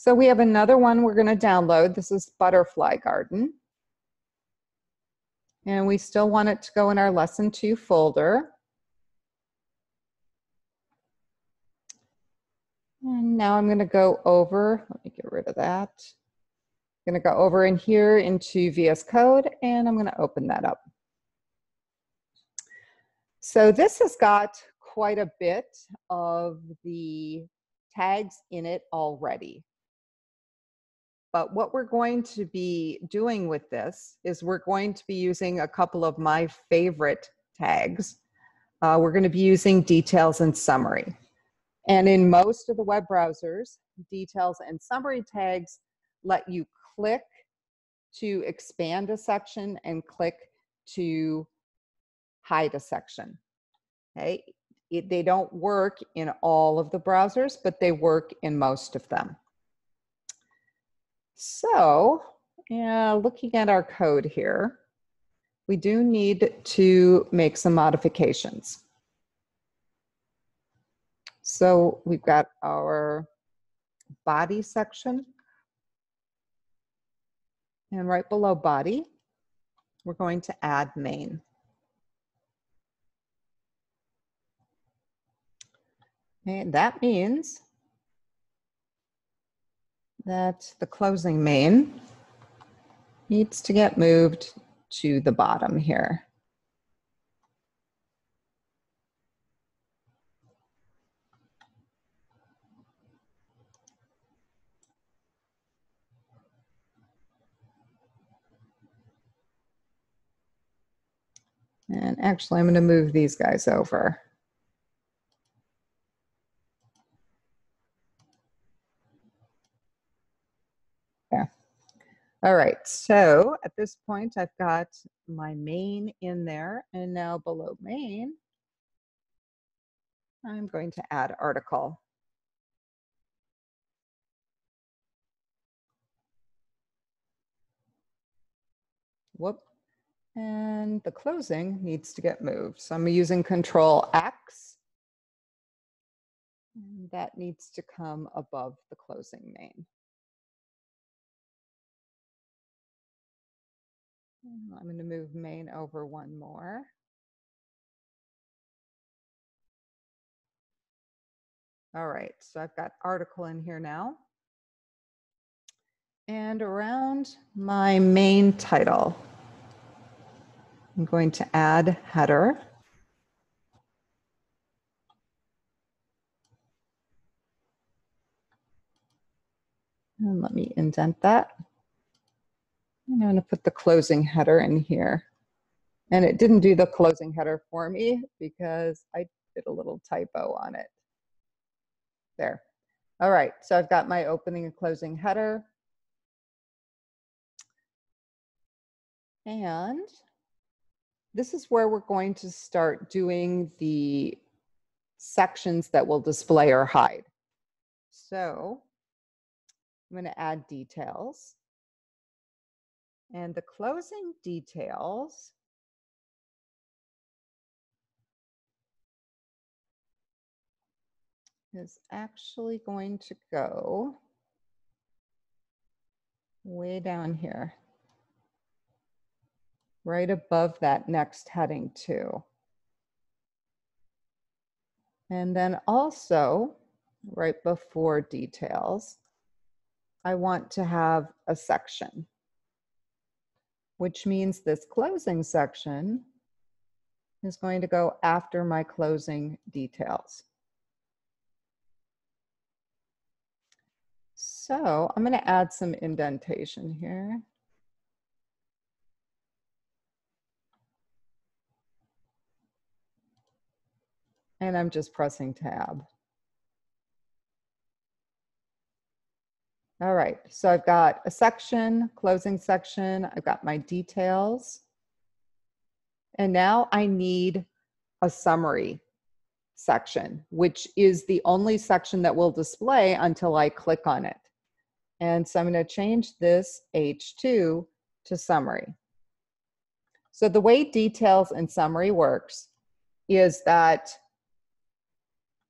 So we have another one we're going to download. This is Butterfly Garden. And we still want it to go in our Lesson 2 folder. And now I'm going to go over, let me get rid of that. I'm going to go over in here into VS Code, and I'm going to open that up. So this has got quite a bit of the tags in it already. But what we're going to be doing with this is we're going to be using a couple of my favorite tags. We're going to be using details and summary. And in most of the web browsers, details and summary tags let you click to expand a section and click to hide a section. Okay? They don't work in all of the browsers, but they work in most of them. So, looking at our code here, we do need to make some modifications. So we've got our body section, and right below body, we're going to add main. And that means that the closing main needs to get moved to the bottom here. And actually, I'm going to move these guys over. Yeah. All right, so at this point, I've got my main in there, and now below main, I'm going to add article. Whoop. And the closing needs to get moved. So I'm using Control X. And that needs to come above the closing main. And I'm going to move main over one more. All right, so I've got article in here now. And around my main title, I'm going to add header. And let me indent that. I'm going to put the closing header in here. And it didn't do the closing header for me because I did a little typo on it. There. All right, so I've got my opening and closing header. And this is where we're going to start doing the sections that will display or hide. So I'm going to add details. And the closing details is actually going to go way down here, right above that next heading too. And then also, right before details, I want to have a section, which means this closing section is going to go after my closing details. So I'm going to add some indentation here. And I'm just pressing tab. All right, so I've got a section, closing section, I've got my details. And now I need a summary section, which is the only section that will display until I click on it. And so I'm going to change this H2 to summary. So the way details and summary works is that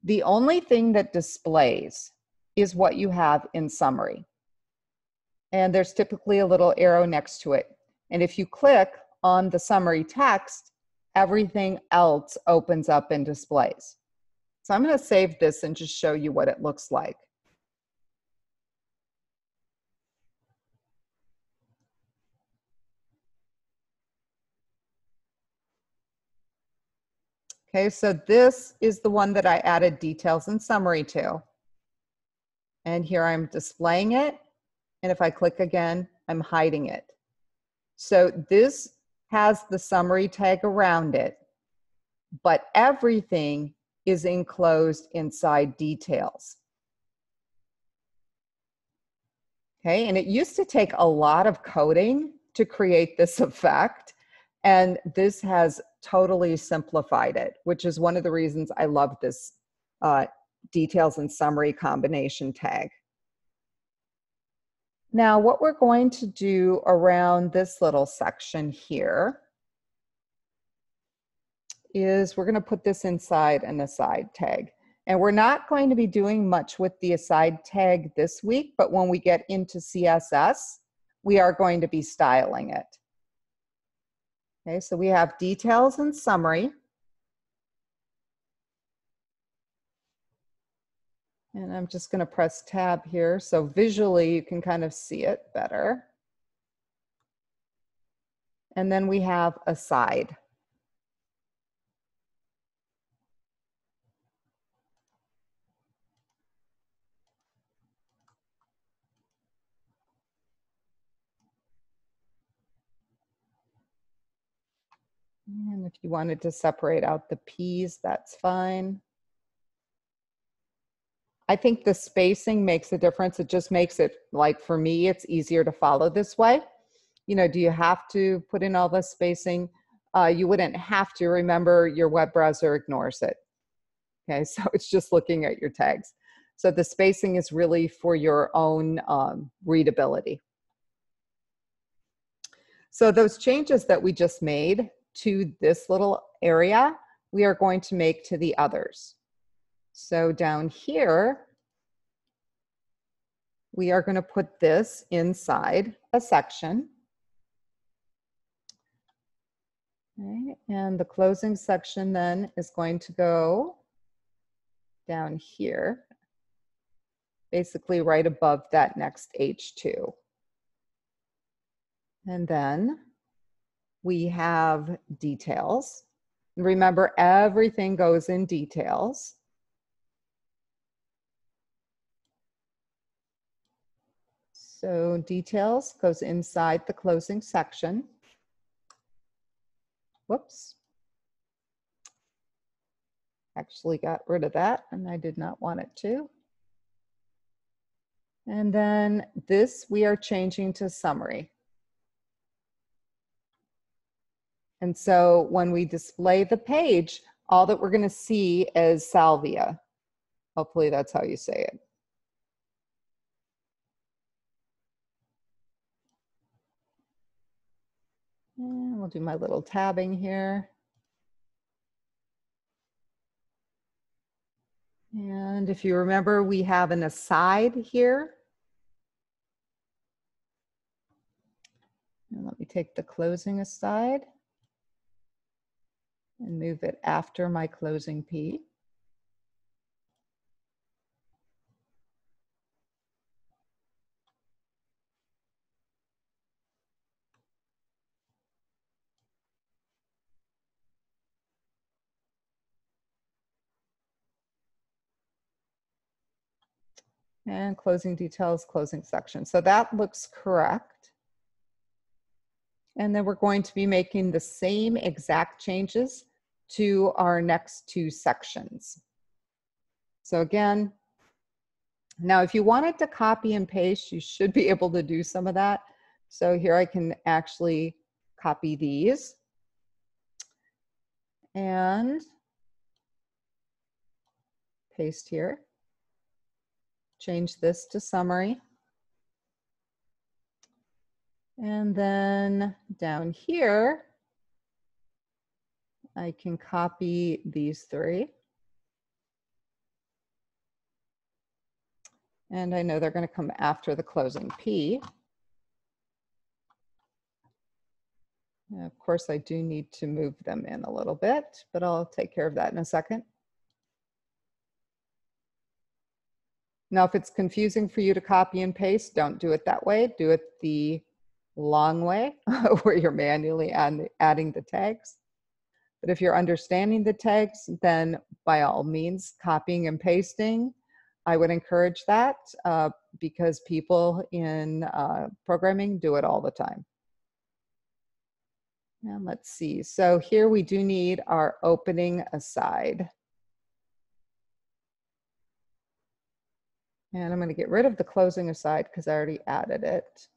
the only thing that displays is what you have in summary. And there's typically a little arrow next to it. And if you click on the summary text, everything else opens up and displays. So I'm going to save this and just show you what it looks like. Okay, so this is the one that I added details and summary to. And here I'm displaying it. And if I click again, I'm hiding it. So this has the summary tag around it, but everything is enclosed inside details. Okay, and it used to take a lot of coding to create this effect, and this has totally simplified it, which is one of the reasons I love this details and summary combination tag. Now, what we're going to do around this little section here is we're going to put this inside an aside tag. And we're not going to be doing much with the aside tag this week, but when we get into CSS, we are going to be styling it. Okay, so we have details and summary. And I'm just going to press tab here so visually you can kind of see it better. And then we have aside. And if you wanted to separate out the P's, that's fine. I think the spacing makes a difference. It just makes it, like for me, it's easier to follow this way. You know, do you have to put in all the spacing? You wouldn't have to. Remember, your web browser ignores it. Okay, so it's just looking at your tags. So the spacing is really for your own readability. So those changes that we just made to this little area, we are going to make to the others. So down here, we are going to put this inside a section. Okay, and the closing section then is going to go down here, basically right above that next H2. And then we have details. Remember, everything goes in details. So details goes inside the closing section. Whoops. Actually got rid of that and I did not want it to. And then this we are changing to summary. And so when we display the page, all that we're going to see is salvia. Hopefully that's how you say it. And we'll do my little tabbing here. And if you remember, we have an aside here. And let me take the closing aside and move it after my closing P. And closing details, closing section. So that looks correct. And then we're going to be making the same exact changes to our next two sections. So again, now if you wanted to copy and paste, you should be able to do some of that. So here I can actually copy these and paste here. Change this to summary. And then down here, I can copy these three. And I know they're going to come after the closing P. And of course, I do need to move them in a little bit, but I'll take care of that in a second. Now, if it's confusing for you to copy and paste, don't do it that way. Do it the long way, where you're manually adding the tags. But if you're understanding the tags, then by all means, copying and pasting, I would encourage that because people in programming do it all the time. Now let's see. So here we do need our opening aside. And I'm going to get rid of the closing aside because I already added it.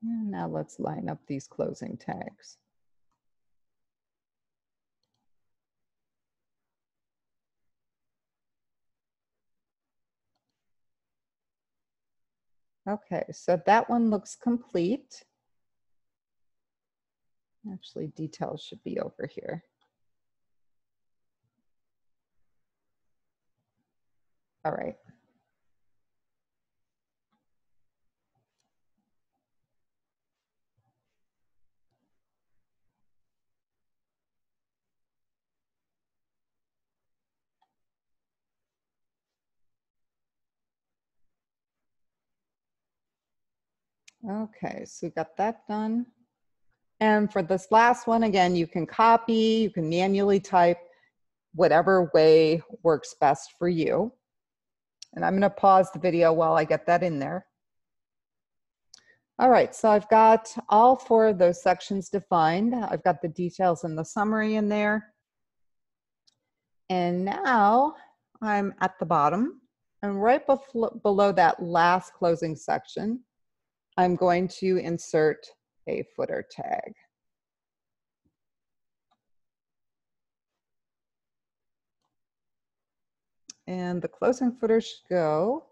And now let's line up these closing tags. Okay, so that one looks complete. Actually, details should be over here. All right. Okay, so we got that done. And for this last one, again, you can copy, you can manually type, whatever way works best for you. And I'm going to pause the video while I get that in there. All right, so I've got all 4 of those sections defined. I've got the details and the summary in there. And now I'm at the bottom, and right below that last closing section, I'm going to insert a footer tag. And the closing footer should go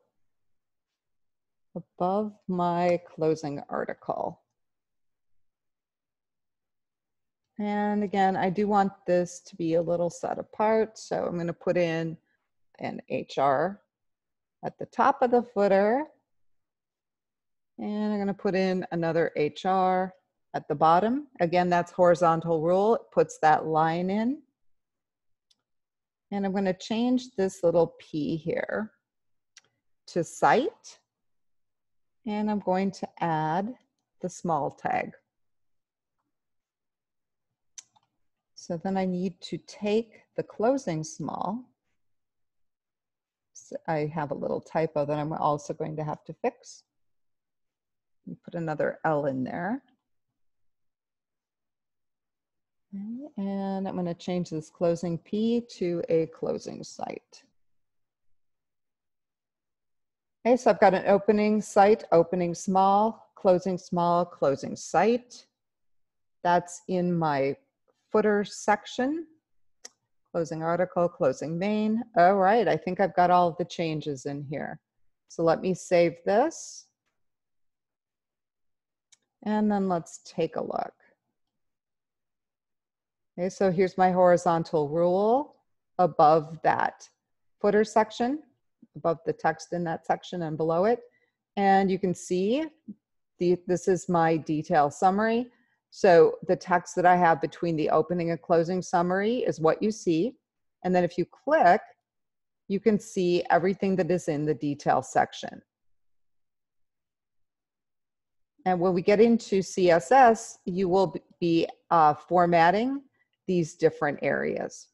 above my closing article. And again, I do want this to be a little set apart, so I'm going to put in an HR at the top of the footer, and I'm going to put in another HR at the bottom. Again, that's horizontal rule. It puts that line in. And I'm going to change this little P here to site, and I'm going to add the small tag. So then I need to take the closing small. So I have a little typo that I'm also going to have to fix. Put another L in there. Okay, and I'm going to change this closing P to a closing site. Okay, so I've got an opening site, opening small, closing site. That's in my footer section. Closing article, closing main. All right, I think I've got all of the changes in here. So let me save this. And then let's take a look. Okay, so here's my horizontal rule above that footer section, above the text in that section and below it. And you can see this is my detail summary. So the text that I have between the opening and closing summary is what you see. And then if you click, you can see everything that is in the detail section. And when we get into CSS, you will be formatting these different areas.